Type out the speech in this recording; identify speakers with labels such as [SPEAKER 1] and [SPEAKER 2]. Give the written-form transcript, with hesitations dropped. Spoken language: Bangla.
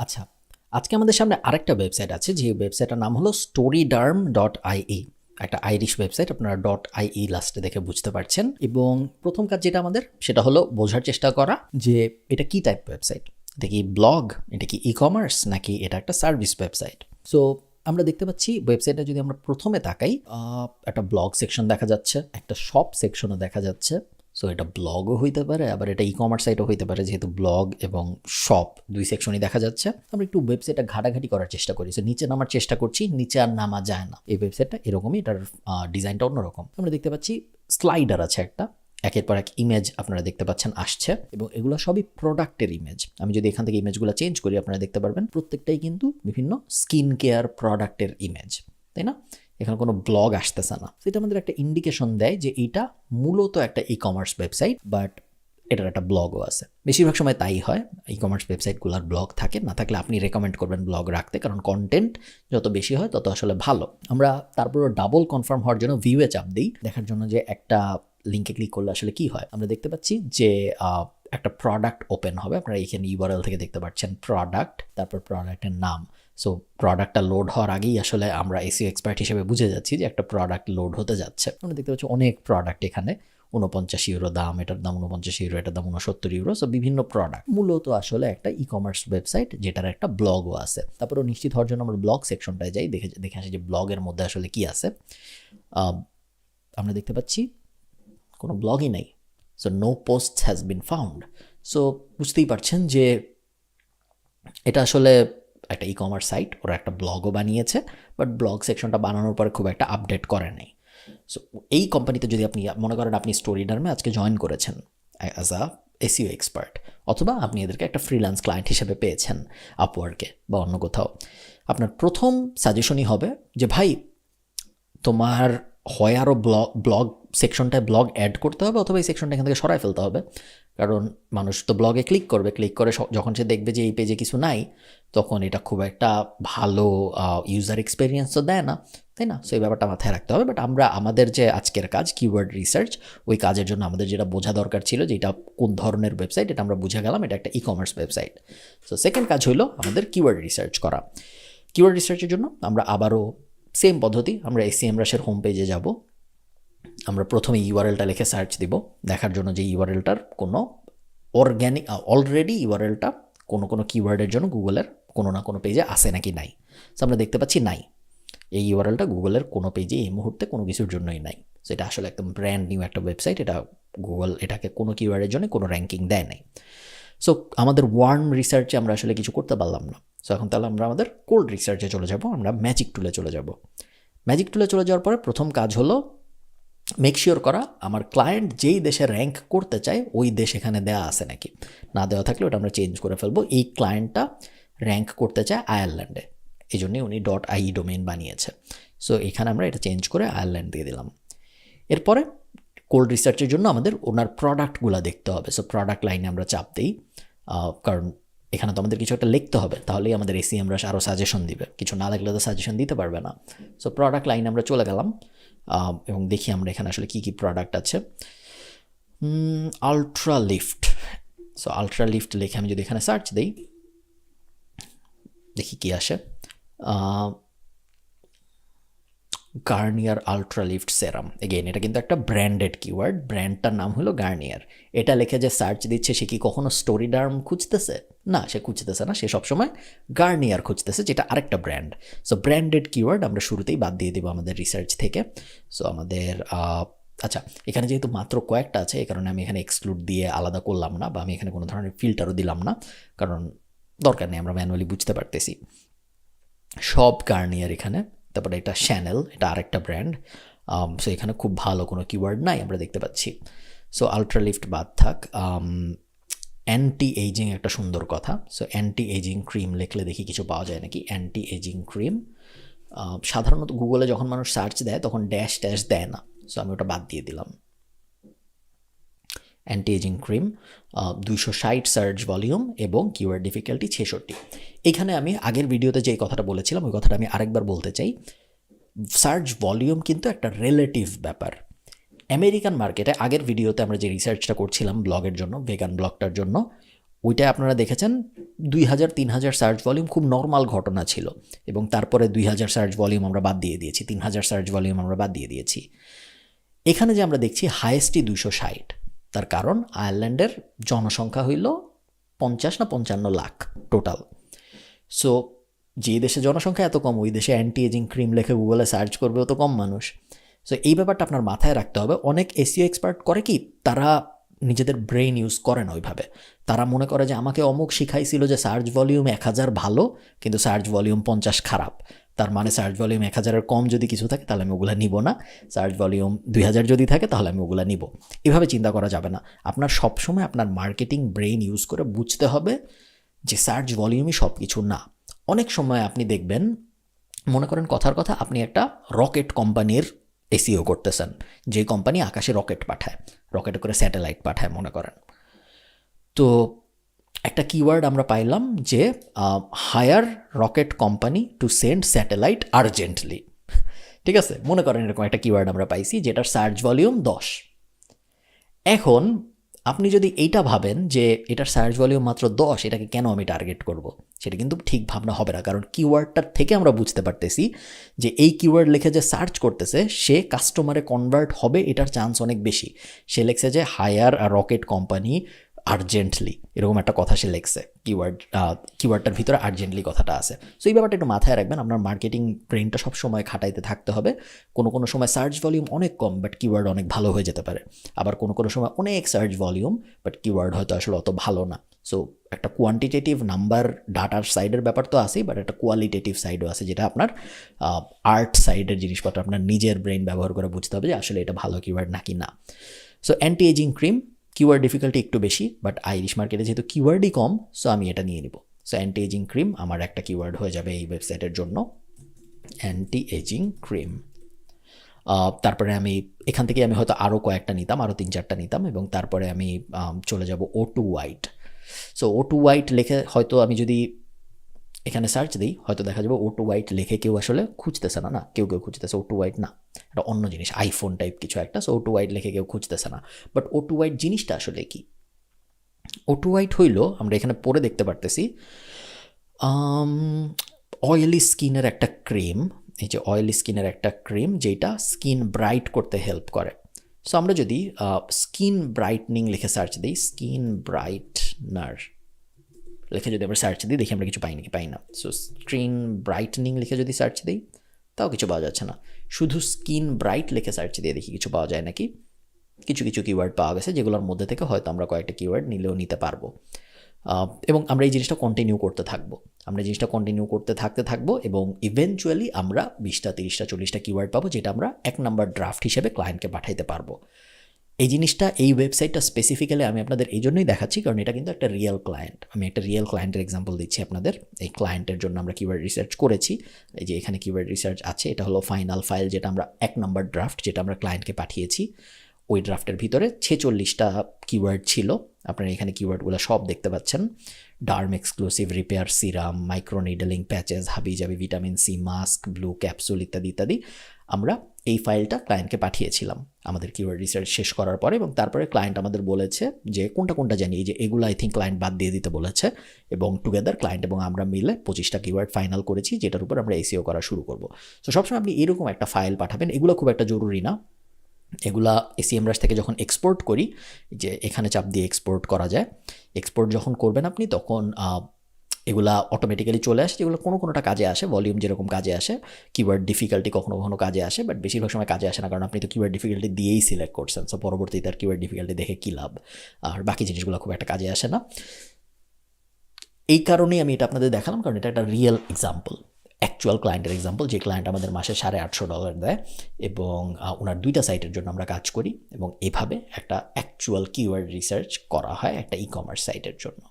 [SPEAKER 1] আচ্ছা, আজকে আমাদের সামনে আরেকটা ওয়েবসাইট আছে, যে ওয়েবসাইটটার নাম হলো storyderm.ie। একটা আইরিশ ওয়েবসাইট, আপনারা .ie লাস্টে দেখে বুঝতে পারছেন। এবং প্রথম কাজ যেটা আমাদের, সেটা হলো বোঝার চেষ্টা করা যে এটা কি টাইপ ওয়েবসাইট। এটা কি ব্লগ, এটা কি ই-কমার্স, নাকি এটা একটা সার্ভিস ওয়েবসাইট। সো আমরা দেখতে পাচ্ছি ওয়েবসাইটে যদি আমরা প্রথমে তাকাই, একটা ব্লগ সেকশন দেখা যাচ্ছে, একটা শপ সেকশনও দেখা যাচ্ছে। সো এটা ব্লগও হইতে পারে, আবার এটা ই-কমার্স সাইটও হইতে পারে, যেহেতু ব্লগ এবং শপ দুই সেকশনই দেখা যাচ্ছে। আমরা একটু ওয়েবসাইটটা ঘাটাঘাটি করার চেষ্টা করি। সো নিচে নামার চেষ্টা করছি, নিচে আর নামা যায় না। এই ওয়েবসাইটটা এরকমই, এটার ডিজাইনটা অন্যরকম। আমরা দেখতে পাচ্ছি স্লাইডার আছে একটা, একের পর এক ইমেজ আপনারা দেখতে পাচ্ছেন আসছে, এবং এগুলো সবই প্রোডাক্টের ইমেজ। আমি যদি এখান থেকে ইমেজগুলো চেঞ্জ করি, আপনারা দেখতে পারবেন প্রত্যেকটাই কিন্তু বিভিন্ন স্কিন কেয়ার প্রোডাক্টের ইমেজ, তাই না? এখানে কোনো ব্লগ আসতেছে না। সেটা আমাদের একটা ইন্ডিকেশন দেয় যে এইটা মূলত একটা ই-কমার্স ওয়েবসাইট, বাট এটার একটা ব্লগও আছে। বেশিরভাগ সময় তাই হয়, ই-কমার্স ওয়েবসাইটগুলোর ব্লগ থাকে। না থাকলে আপনি রেকমেন্ড করবেন ব্লগ রাখতে, কারণ কন্টেন্ট যত বেশি হয় তত আসলে ভালো। আমরা তারপরে ডাবল কনফার্ম হওয়ার জন্য ভিউয়ে চাপ দিই, দেখার জন্য যে একটা লিঙ্কে ক্লিক করলে আসলে কি হয়। আমরা দেখতে পাচ্ছি যে একটা প্রোডাক্ট ওপেন হবে। আপনারা এখানে ইউআরএল থেকে দেখতে পাচ্ছেন প্রোডাক্ট, তারপর প্রোডাক্টের নাম। সো প্রোডাক্টটা লোড হওয়ার আগেই আসলে আমরা এসইও এক্সপার্ট হিসেবে বুঝে যাচ্ছি যে একটা প্রোডাক্ট লোড হতে যাচ্ছে। আমরা দেখতে পাচ্ছি অনেক প্রোডাক্ট এখানে, 49 ইউরো দাম, এটার দাম 49 ইউরো, এটার দাম 69 ইউরো। সো বিভিন্ন প্রোডাক্ট, মূলত আসলে একটা ই-কমার্স ওয়েবসাইট যেটার একটা ব্লগও আছে। তারপরে নিশ্চিত হওয়ার জন্য আমরা ব্লগ সেকশনটায় যাই, দেখে আসি যে ব্লগের মধ্যে আসলে কি আছে। আমরা দেখতে পাচ্ছি কোনো ব্লগই নেই। So no post has been found. So বুঝতেই পারছেন যে এটা আসলে একটা ই-কমার্স সাইট, ওরা একটা ব্লগও বানিয়েছে, বাট ব্লগ সেকশনটা বানানোর পরে খুব একটা আপডেট করে নাই। সো এই কোম্পানিতে যদি আপনি মনে করেন আপনি স্টোরিডার্মে আজকে জয়েন করেছেন অ্যাজ আ এসইও এক্সপার্ট, অথবা আপনি এদেরকে একটা ফ্রিল্যান্স ক্লায়েন্ট হিসেবে পেয়েছেন আপওয়ার্কে বা অন্য কোথাও, আপনার প্রথম সাজেশনই হবে যে ভাই, তোমার হয় আরও ব্লগ সেকশনটায় ব্লগ অ্যাড করতে হবে, অথবা এই সেকশনটা এখান থেকে সরাই ফেলতে হবে। কারণ মানুষ তো ব্লগে ক্লিক করবে, ক্লিক করে যখন সে দেখবে যে এই পেজে কিছু নাই, তখন এটা খুব একটা ভালো ইউজার এক্সপিরিয়েন্স তো দেয় না, তাই না? সো এই ব্যাপারটা মাথায় রাখতে হবে। বাট আমরা আমাদের যে আজকের কাজ কিওয়ার্ড রিসার্চ, ওই কাজের জন্য আমাদের যেটা বোঝা দরকার ছিল যে এটা কোন ধরনের ওয়েবসাইট, এটা আমরা বুঝে গেলাম এটা একটা ই-কমার্স ওয়েবসাইট। সো সেকেন্ড কাজ হলো আমাদের কিওয়ার্ড রিসার্চ করা। কিওয়ার্ড রিসার্চের জন্য আমরা আবারও সেম পদ্ধতি, আমরা SEMrush'ের হোম পেজে যাব। আমরা প্রথমে ইউআরএলটা লিখে সার্চ দিব, দেখার জন্য যে ইউআরএলটার কোনো অর্গ্যানিক অলরেডি ইউআরএলটা কোনো কিওয়ার্ডের জন্য গুগলের কোনো না কোনো পেজে আসে নাকি নাই। সো আমরা দেখতে পাচ্ছি নাই, এই ইউআরএলটা গুগলের কোনো পেজে এই মুহূর্তে কোনো কিছুর জন্যই নাই। সো এটা আসলে একদম ব্র্যান্ড নিউ একটা ওয়েবসাইট, এটা গুগল এটাকে কোনো কিওয়ার্ডের জন্য কোনো র্যাঙ্কিং দেয় নাই। সো আমাদের ওয়ার্ম রিসার্চে আমরা আসলে কিছু করতে পারলাম না। সো এখন তাহলে আমরা আমাদের কোল্ড রিসার্চে চলে যাব, আমরা ম্যাজিক টুলে চলে যাব। ম্যাজিক টুলে চলে যাওয়ার পরে প্রথম কাজ হলো মেক শিওর করা আমার ক্লায়েন্ট যেই দেশে র্যাঙ্ক করতে চায় ওই দেশ এখানে দেওয়া আছে নাকি। না দেওয়া থাকলে ওটা আমরা চেঞ্জ করে ফেলবো। এই ক্লায়েন্টটা র্যাঙ্ক করতে চায় আয়ারল্যান্ডে, এই জন্যই উনি .ie ডোমেইন বানিয়েছে। সো এখানে আমরা এটা চেঞ্জ করে আয়ারল্যান্ড দিয়ে দিলাম। এরপরে কোল্ড রিসার্চের জন্য আমাদের ওনার প্রোডাক্টগুলো দেখতে হবে। সো প্রোডাক্ট লাইনে আমরা চাপ দিই, কারণ এখানে তো আমাদের কিছু একটা লিখতে হবে, তাহলেই আমাদের SEMrush আরও সাজেশন দিবে, কিছু না লাগলে তো সাজেশন দিতে পারবে না। সো প্রোডাক্ট লাইনে আমরা চলে গেলাম, এবং দেখি আমরা এখানে আসলে কী কী প্রোডাক্ট আছে। Ultra lift. So ultra lift লিখে আমি যদি এখানে সার্চ দিই, দেখি কি আসে। গার্নিয়ার আলট্রা লিফট সেরাম। এগেইন এটা কিন্তু একটা ব্র্যান্ডেড কিওয়ার্ড, ব্র্যান্ডটার নাম হলো গার্নিয়ার। এটা লিখে যে সার্চ দিচ্ছে, সে কি কখনো স্টোরিডার্ম খুঁজতেছে? না, সে খুঁজতেছে না, সে সবসময় গার্নিয়ার খুঁজতেছে, যেটা আরেকটা ব্র্যান্ড। সো ব্র্যান্ডেড কিওয়ার্ড আমরা শুরুতেই বাদ দিয়ে দেবো আমাদের রিসার্চ থেকে। সো আমাদের আচ্ছা, এখানে যেহেতু মাত্র কয়েকটা আছে, এই কারণে আমি এখানে এক্সক্লুড দিয়ে আলাদা করলাম না, বা আমি এখানে কোনো ধরনের ফিল্টারও দিলাম না, কারণ দরকার নেই, আমরা ম্যানুয়ালি বুঝতে পারতেছি। সব গার্নিয়ার এখানে। তারপরে এটা শ্যানেল, এটা আরেকটা ব্র্যান্ড। সো এখানে খুব ভালো কোনো কিওয়ার্ড নাই আমরা দেখতে পাচ্ছি। সো আলট্রা লিফট বাদ থাক। অ্যান্টি এজিং একটা সুন্দর কথা। সো অ্যান্টি এজিং ক্রিম লিখলে দেখি কিছু পাওয়া যায় নাকি। অ্যান্টি এজিং ক্রিম সাধারণত গুগলে যখন মানুষ সার্চ দেয় তখন ড্যাশ ট্যাশ দেয় না, সো আমি ওটা বাদ দিয়ে দিলাম। Anti ageing cream 260 search volume এবং কিওয়ার্ড ডিফিকাল্টি 66। এখানে আমি আগের ভিডিওতে যে কথাটা বলেছিলাম ওই কথাটা আমি আরেকবার বলতে চাই। সার্চ ভলিউম কিন্তু একটা রিলেটিভ ব্যাপার। আমেরিকান মার্কেটে আগের ভিডিওতে আমরা যে রিসার্চটা করছিলাম ব্লগের জন্য, ভেগান ব্লগটার জন্য, ওইটা আপনারা দেখেছেন 2000-3000 সার্চ ভলিউম খুব নর্মাল ঘটনা ছিল, এবং তারপরে 2000 সার্চ ভলিউম আমরা বাদ দিয়ে দিয়েছি, 3000 সার্চ ভলিউম আমরা বাদ দিয়ে দিয়েছি। এখানে যে আমরা দেখছি হাইয়েস্টই 260, তার কারণ আয়ারল্যান্ডের জনসংখ্যা হইল 50 না 55 লাখ টোটাল। সো যে দেশে জনসংখ্যা এত কম, ওই দেশে অ্যান্টি এজিং ক্রিম লেখে গুগলে সার্চ করবেও তো কম মানুষ। সো এই ব্যাপারটা আপনার মাথায় রাখতে হবে। অনেক এসইও এক্সপার্ট করে কি, তারা নিজেদের ব্রেইন ইউজ করে না ওইভাবে। তারা মনে করে যে আমাকে অমুক শিখাইছিল যে সার্চ ভলিউম 1000 ভালো, কিন্তু সার্চ ভলিউম 50 খারাপ, তার মানে সার্চ ভলিউম 1000-এর কম যদি কিছু থাকে তাহলে আমি ওগুলা নিব না, সার্চ ভলিউম 2000 যদি থাকে তাহলে আমি ওগুলা নিব। এভাবে চিন্তা করা যাবে না। আপনার সবসময় আপনার মার্কেটিং ব্রেইন ইউজ করে বুঝতে হবে যে সার্চ ভলিউমই সব কিছু না। অনেক সময় আপনি দেখবেন, মনে করেন কথার কথা, আপনি একটা রকেট কোম্পানির এসইও করতেছেন, যে কোম্পানি আকাশে রকেট পাঠায়, রকেটে করে স্যাটেলাইট পাঠায় মনে করেন। তো একটা কিওয়ার্ড আমরা পাইলাম যে hire rocket company to send satellite urgently, ঠিক আছে, মনে করেন এরকম একটা কিওয়ার্ড আমরা পাইছি যেটার সার্চ ভলিউম 10। এখন আপনি যদি এইটা ভাবেন যে এটার সার্চ ভলিউম মাত্র 10, এটাকে কেন আমি টার্গেট করব, সেটা কিন্তু ঠিক ভাবনা হবে না। কারণ কিওয়ার্ডটার থেকে আমরা বুঝতে পারতেছি যে এই কিওয়ার্ড লিখে যে সার্চ করতেছে সে কাস্টমারে কনভার্ট হবে, এটার চান্স অনেক বেশি। সে লিখছে যে হায়ার রকেট কোম্পানি আর্জেন্টলি, এরকম একটা কথা সে লিখছে। কিওয়ার্ডটার ভিতরে আর্জেন্টলি কথাটা আছে। সো এই ব্যাপারটা একটু মাথায় রাখবেন। আপনার মার্কেটিং ব্রেনটা সবসময় খাটাইতে থাকতে হবে। কোনো সময় সার্চ ভলিউম অনেক কম বাট কিওয়ার্ড অনেক ভালো হয়ে যেতে পারে, আবার কোনো সময় অনেক সার্চ ভলিউম বাট কিওয়ার্ড হয়তো আসলে অত ভালো না। সো একটা কোয়ান্টিটেটিভ নাম্বার ডাটার সাইডের ব্যাপার তো আছেই, বাট একটা কোয়ালিটেটিভ সাইডও আছে, যেটা আপনার আর্ট সাইডের জিনিসপত্র আপনার নিজের ব্রেন ব্যবহার করে বুঝতে হবে যে আসলে এটা ভালো কিওয়ার্ড নাকি না। So anti ageing cream keyword difficulty একটু বেশি, বাট আইরিশ মার্কেটে যেহেতু কিওয়ার্ডই কম, সো আমি এটা নিয়ে নিব। সো অ্যান্টি এজিং ক্রিম আমার একটা কিওয়ার্ড হয়ে যাবে এই ওয়েবসাইটের জন্য, অ্যান্টি এজিং ক্রিম। তারপরে আমি এখান থেকে আমি হয়তো আরও কয়েকটা নিতাম, আরও 3-4টা নিতাম, এবং তারপরে আমি চলে যাব O2 white. So O2 white লিখে হয়তো আমি যদি এখানে সার্চ দিই, হয়তো দেখা যাবে O2 হোয়াইট লিখে কেউ আসলে খুঁজতেছে না, কেউ খুঁজতেছে O2 হোয়াইট না, এটা অন্য জিনিস, আইফোন টাইপ কিছু একটা। সো O2 হোয়াইট লিখে কেউ খুঁজতেছে না। বাট O2 হোয়াইট জিনিসটা আসলে কি? O2 হোয়াইট হইল, আমরা এখানে পরে দেখতে পারতেছি, অয়েলি স্কিনের একটা ক্রিম। এই যে অয়েলি স্কিনের একটা ক্রিম যেটা স্কিন ব্রাইট করতে হেল্প করে। সো আমরা যদি স্কিন ব্রাইটনিং লিখে সার্চ দিই, স্কিন ব্রাইটনার লিখে যদি আমরা সার্চ দিই, দেখি আমরা কিছু পাই না। সো স্কিন ব্রাইটনিং লিখে যদি সার্চ দিই, তাও কিছু পাওয়া যাচ্ছে না। শুধু স্কিন ব্রাইট লিখে সার্চ দিয়ে দেখি কিছু পাওয়া যায় নাকি। কিছু কিওয়ার্ড পাওয়া গেছে, যেগুলোর মধ্যে থেকে হয়তো আমরা কয়েকটা কিওয়ার্ড নিতে পারবো। এবং আমরা এই জিনিসটা কন্টিনিউ করতে থাকবো, এবং ইভেনচুয়ালি আমরা 20টা 30টা 40টা কিওয়ার্ড পাবো, যেটা আমরা 1 নাম্বার ড্রাফট হিসেবে ক্লায়েন্টকে পাঠাইতে পারবো। এই জিনিসটা, এই ওয়েবসাইটটা স্পেসিফিক্যালি আমি আপনাদের এই জন্যই দেখাচ্ছি, কারণ এটা কিন্তু একটা রিয়েল ক্লায়েন্ট। আমি একটা রিয়েল ক্লায়েন্টের এক্সাম্পল দিচ্ছি আপনাদের। এই ক্লায়েন্টের জন্য আমরা কিওয়ার্ড রিসার্চ করেছি। এই যে এখানে কিওয়ার্ড রিসার্চ আছে, এটা হলো ফাইনাল ফাইল, যেটা আমরা 1 নাম্বার ড্রাফট, যেটা আমরা ক্লায়েন্টকে পাঠিয়েছি। ওই ড্রাফটের ভিতরে 46টা কিওয়ার্ড ছিল। আপনারা এখানে কিওয়ার্ডগুলো সব দেখতে পাচ্ছেন। Derm exclusive repair serum, micro needling patches, হাবিজাবি vitamin C mask, blue capsule ইত্যাদি ইত্যাদি। আমরা এই ফাইলটা ক্লায়েন্টকে পাঠিয়েছিলাম আমাদের কিওয়ার্ড রিসার্চ শেষ করার পরে, এবং তারপরে ক্লায়েন্ট আমাদের বলেছে যে কোনটা জানি, এই যে এগুলো আই থিঙ্ক ক্লায়েন্ট বাদ দিয়ে দিতে বলেছে, এবং টুগেদার ক্লায়েন্ট এবং আমরা মিলে 25টা কিওয়ার্ড ফাইনাল করেছি, যেটার উপর আমরা এসইও করা শুরু করব। সো সবসময় আপনি এরকম একটা ফাইল পাঠাবেন। এগুলো খুব একটা জরুরি না, এগুলা এসইএমরাশ থেকে যখন এক্সপোর্ট করি, যে এখানে চাপ দিয়ে এক্সপোর্ট করা যায়, এক্সপোর্ট যখন করবেন আপনি, তখন এগুলা অটোমেটিক্যালি চলে আসে, যেগুলো কোনোটা কাজে আসে, ভলিউম যেরকম কাজে আসে, কিওয়ার্ড ডিফিকাল্টি কখনো কাজে আসে, বাট বেশিরভাগ সময় কাজে আসে না, কারণ আপনি তো কিওয়ার্ড ডিফিকাল্টি দিয়েই সিলেক্ট করছেন। সো পরবর্তীতে তার কিওয়ার্ড ডিফিকাল্টি দেখে কী লাভ, আর বাকি জিনিসগুলো খুব একটা কাজে আসে না। এই কারণেই আমি এটা আপনাদের দেখালাম, কারণ এটা একটা রিয়েল এক্সাম্পল, অ্যাকচুয়াল ক্লায়েন্টের এক্সাম্পল, যে ক্লায়েন্ট আমাদের মাসে $850 দেয়, এবং ওনার 2টা সাইটের জন্য আমরা কাজ করি, এবং এভাবে একটা অ্যাকচুয়াল কিওয়ার্ড রিসার্চ করা হয় একটা ই কমার্স সাইটের জন্য।